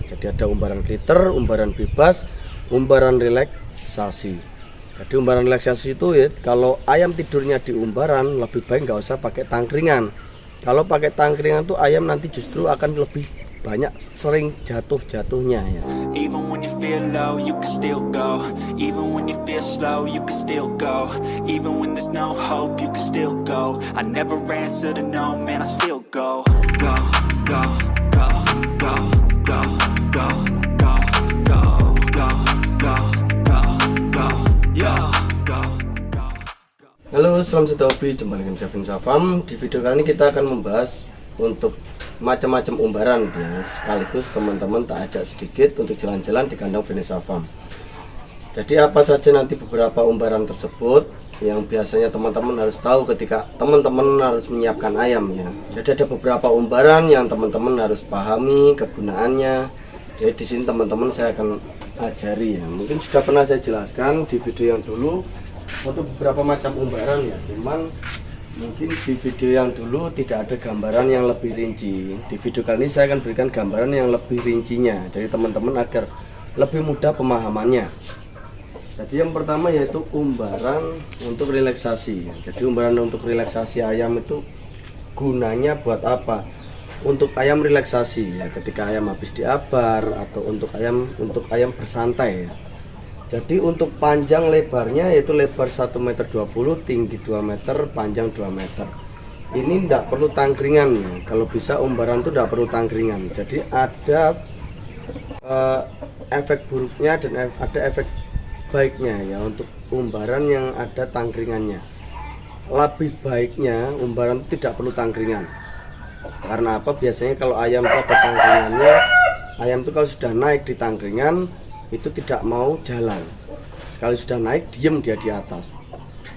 Jadi ada umbaran glitter, umbaran bebas, umbaran relaksasi. Jadi umbaran relaksasi itu ya, kalau ayam tidurnya di umbaran lebih baik nggak usah pakai tangkringan. Kalau pakai tangkringan tuh ayam nanti justru akan lebih banyak sering jatuhnya ya. Even when you feel low, you can still go. Even when you feel slow, you can still go. Even when there's no hope, you can still go. I never answer to no, man, I still go. Go, go, go, go, go, go, go, go, go, go, go, go, yo, go, go. Halo, salam satu hobi, jumpa dengan saya Vinsa Farm. Di video kali ini kita akan membahas untuk macam-macam umbaran ya. Sekaligus teman-teman tak ajak sedikit untuk jalan-jalan di kandang Vanessa Farm. Jadi apa saja nanti beberapa umbaran tersebut yang biasanya teman-teman harus tahu ketika teman-teman harus menyiapkan ayam ya. Jadi ada beberapa umbaran yang teman-teman harus pahami kegunaannya. Jadi di sini teman-teman saya akan ajari ya. Mungkin sudah pernah saya jelaskan di video yang dulu untuk beberapa macam umbaran ya. Cuman mungkin di video yang dulu tidak ada gambaran yang lebih rinci. Di video kali ini saya akan berikan gambaran yang lebih rincinya, jadi teman-teman agar lebih mudah pemahamannya. Jadi yang pertama yaitu umbaran untuk relaksasi. Jadi umbaran untuk relaksasi ayam itu gunanya buat apa? Untuk ayam relaksasi ya, ketika ayam habis diabar atau untuk ayam bersantai ya. Jadi untuk panjang lebarnya yaitu lebar 1,20 m, tinggi 2 meter, panjang 2 meter. Ini tidak perlu tangkringan ya. Kalau bisa umbaran itu tidak perlu tangkringan. Jadi ada efek buruknya dan ada efek baiknya ya untuk umbaran yang ada tangkringannya. Lebih baiknya umbaran itu tidak perlu tangkringan. Karena apa? Biasanya kalau ayam itu ada tangkringannya, ayam itu kalau sudah naik di tangkringan itu tidak mau jalan. Sekali sudah naik diem dia di atas.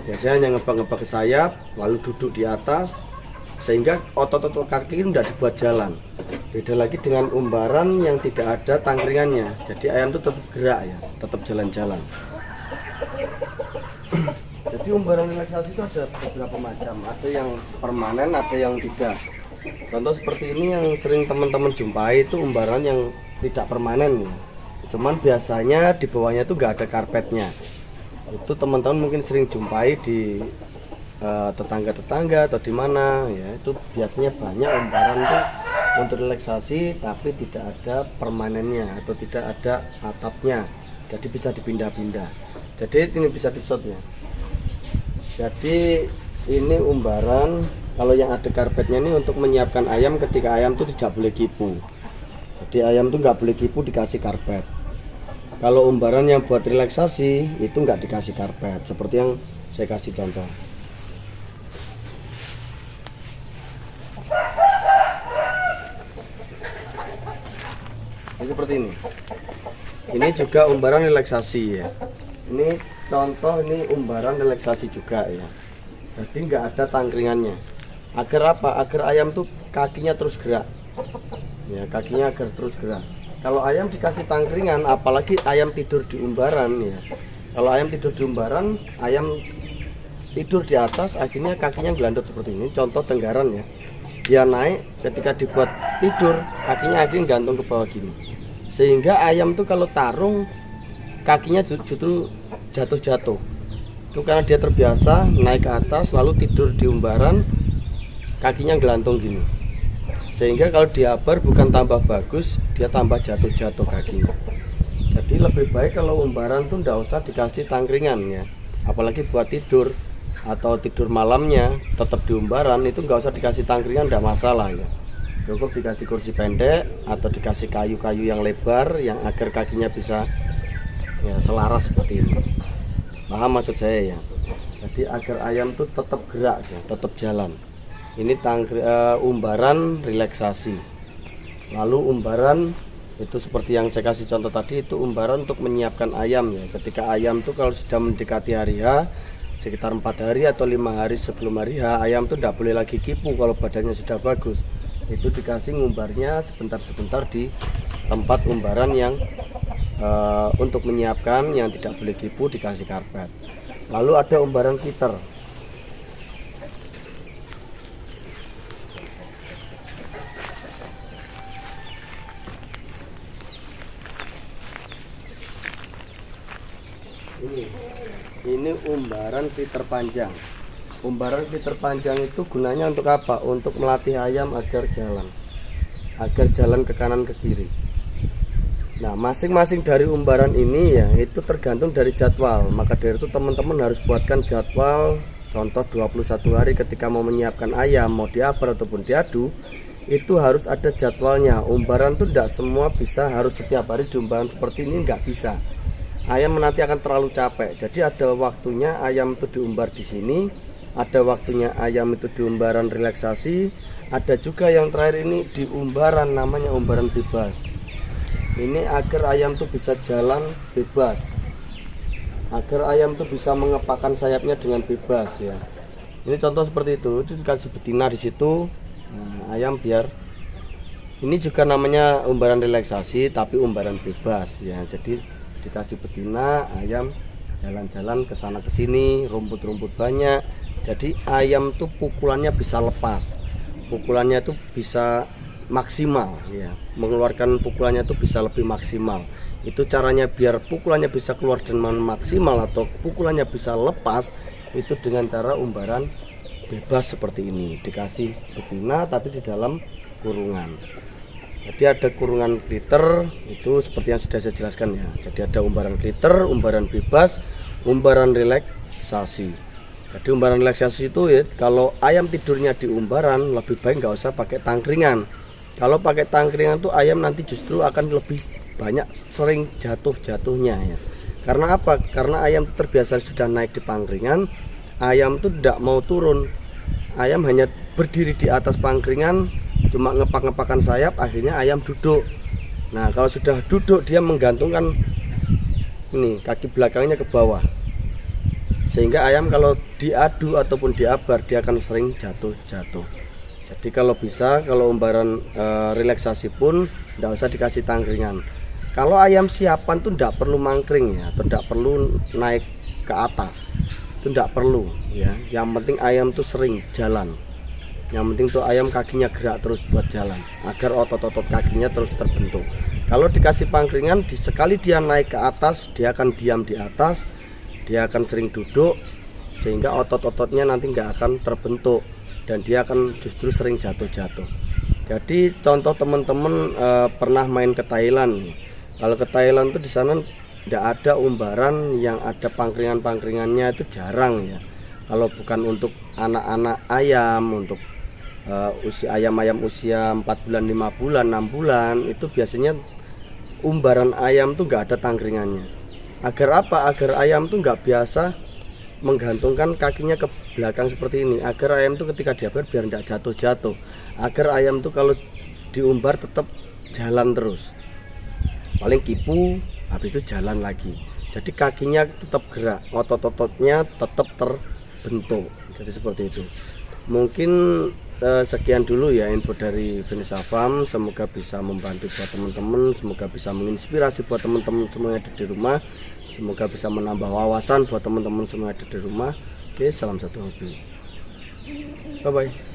Biasanya hanya ngebak-ngebak ke sayap lalu duduk di atas sehingga otot-otot kaki itu tidak dibuat jalan. Beda lagi dengan umbaran yang tidak ada tangkringannya. Jadi ayam itu tetap gerak ya, tetap jalan-jalan. Jadi umbaran relaksasi itu ada beberapa macam. Ada yang permanen, ada yang tidak. Contoh seperti ini yang sering teman-teman jumpai itu umbaran yang tidak permanen ya. Cuman biasanya di bawahnya itu nggak ada karpetnya. Itu teman-teman mungkin sering jumpai di tetangga-tetangga atau di mana ya. Itu biasanya banyak umbaran tuh untuk relaksasi tapi tidak ada permanennya atau tidak ada atapnya. Jadi bisa dipindah-pindah. Jadi ini bisa di-shot ya. Jadi ini umbaran kalau yang ada karpetnya ini untuk menyiapkan ayam ketika ayam itu tidak boleh kipu. Jadi ayam itu nggak boleh kipu dikasih karpet. Kalau umbaran yang buat relaksasi itu nggak dikasih karpet, seperti yang saya kasih contoh. Ini seperti ini. Ini juga umbaran relaksasi ya. Ini contoh, ini umbaran relaksasi juga ya. Jadi nggak ada tangkringannya. Agar apa? Agar ayam tuh kakinya terus gerak. Ya, kakinya agar terus gerak. Kalau ayam dikasih tangkringan, apalagi ayam tidur di umbaran ya. Kalau ayam tidur di umbaran, ayam tidur di atas, akhirnya kakinya gelandut seperti ini. Contoh tenggaran ya. Dia naik, ketika dibuat tidur, kakinya akhirnya gantung ke bawah gini. Sehingga ayam tuh kalau tarung, kakinya justru jatuh-jatuh. Itu karena dia terbiasa naik ke atas, lalu tidur di umbaran, kakinya gelantung gini. Sehingga kalau diabar bukan tambah bagus, dia tambah jatuh-jatuh kakinya. Jadi lebih baik kalau umbaran tuh nggak usah dikasih tangkringan ya. Apalagi buat tidur atau tidur malamnya tetap di umbaran itu nggak usah dikasih tangkringan, nggak masalah ya. Cukup dikasih kursi pendek atau dikasih kayu-kayu yang lebar yang agar kakinya bisa ya, selaras seperti ini. Paham maksud saya ya? Jadi agar ayam tuh tetap gerak ya, tetap jalan. Ini umbaran relaksasi. Lalu umbaran itu seperti yang saya kasih contoh tadi, itu umbaran untuk menyiapkan ayam ya. Ketika ayam tuh kalau sudah mendekati hari H, sekitar 4 hari atau 5 hari sebelum hari H, ayam tuh tidak boleh lagi kipu kalau badannya sudah bagus. Itu dikasih ngumbarnya sebentar-sebentar di tempat umbaran yang untuk menyiapkan yang tidak boleh kipu, dikasih karpet. Lalu ada umbaran filter. Ini umbaran filter panjang. Umbaran filter panjang itu gunanya untuk apa? Untuk melatih ayam agar jalan ke kanan ke kiri. Nah, masing-masing dari umbaran ini ya itu tergantung dari jadwal. Maka dari itu teman-teman harus buatkan jadwal. Contoh 21 hari ketika mau menyiapkan ayam, mau diaper ataupun diadu, itu harus ada jadwalnya. Umbaran itu tidak semua bisa harus setiap hari diumbaran seperti ini, nggak bisa. Ayam nanti akan terlalu capek. Jadi ada waktunya ayam itu diumbar di sini, ada waktunya ayam itu diumbaran relaksasi, ada juga yang terakhir ini diumbaran namanya umbaran bebas. Ini agar ayam tuh bisa jalan bebas, agar ayam tuh bisa mengepakkan sayapnya dengan bebas ya. Ini contoh seperti itu dikasih betina di situ. Nah, ayam biar ini juga namanya umbaran relaksasi tapi umbaran bebas ya. Jadi dikasih betina, ayam jalan-jalan ke sana ke sini, rumput-rumput banyak. Jadi ayam tuh pukulannya bisa lepas, pukulannya tuh bisa maksimal ya, mengeluarkan pukulannya itu bisa lebih maksimal. Itu caranya biar pukulannya bisa keluar dengan maksimal atau pukulannya bisa lepas itu dengan cara umbaran bebas seperti ini. Dikasih betina tapi di dalam kurungan. Jadi ada kurungan glitter itu seperti yang sudah saya jelaskan ya. Jadi ada umbaran glitter, umbaran bebas, umbaran relaksasi. Jadi umbaran relaksasi itu ya, kalau ayam tidurnya di umbaran lebih baik nggak usah pakai tangkringan. Kalau pakai tangkringan tuh ayam nanti justru akan lebih banyak sering jatuh-jatuhnya ya. Karena apa? Karena ayam terbiasa sudah naik di pangkringan, ayam tuh tidak mau turun. Ayam hanya berdiri di atas pangkringan, cuma ngepak-ngepakan sayap, akhirnya ayam duduk. Nah, kalau sudah duduk dia menggantungkan ini kaki belakangnya ke bawah. Sehingga ayam kalau diadu ataupun diabar dia akan sering jatuh-jatuh. Jadi kalau bisa, kalau umbaran relaksasi pun tidak usah dikasih tangkringan. Kalau ayam siapan tuh tidak perlu mangkring ya, atau tidak perlu naik ke atas, itu tidak perlu ya. Yang penting ayam tuh sering jalan. Yang penting tuh ayam kakinya gerak terus buat jalan, agar otot-otot kakinya terus terbentuk. Kalau dikasih pangkringan, sekali dia naik ke atas, dia akan diam di atas, dia akan sering duduk, sehingga otot-ototnya nanti nggak akan terbentuk. Dan dia akan justru sering jatuh-jatuh. Jadi contoh teman-teman pernah main ke Thailand. Kalau ke Thailand tuh di sana tidak ada umbaran yang ada pangkringan-pangkringannya, itu jarang ya. Kalau bukan untuk anak-anak ayam, untuk usia ayam-ayam usia 4 bulan, 5 bulan, 6 bulan, itu biasanya umbaran ayam tuh nggak ada tangkringannya. Agar apa? Agar ayam tuh nggak biasa menggantungkan kakinya ke belakang seperti ini, agar ayam itu ketika diabar biar tidak jatuh-jatuh, agar ayam itu kalau diumbar tetap jalan terus, paling kipu habis itu jalan lagi. Jadi kakinya tetap gerak, otot-ototnya tetap terbentuk. Jadi seperti itu. Mungkin sekian dulu ya info dari Vanessa Farm. Semoga bisa membantu buat teman-teman, semoga bisa menginspirasi buat teman-teman semua yang ada di rumah. Semoga bisa menambah wawasan buat teman-teman semua yang ada di rumah. Oke, salam satu hobi. Bye bye.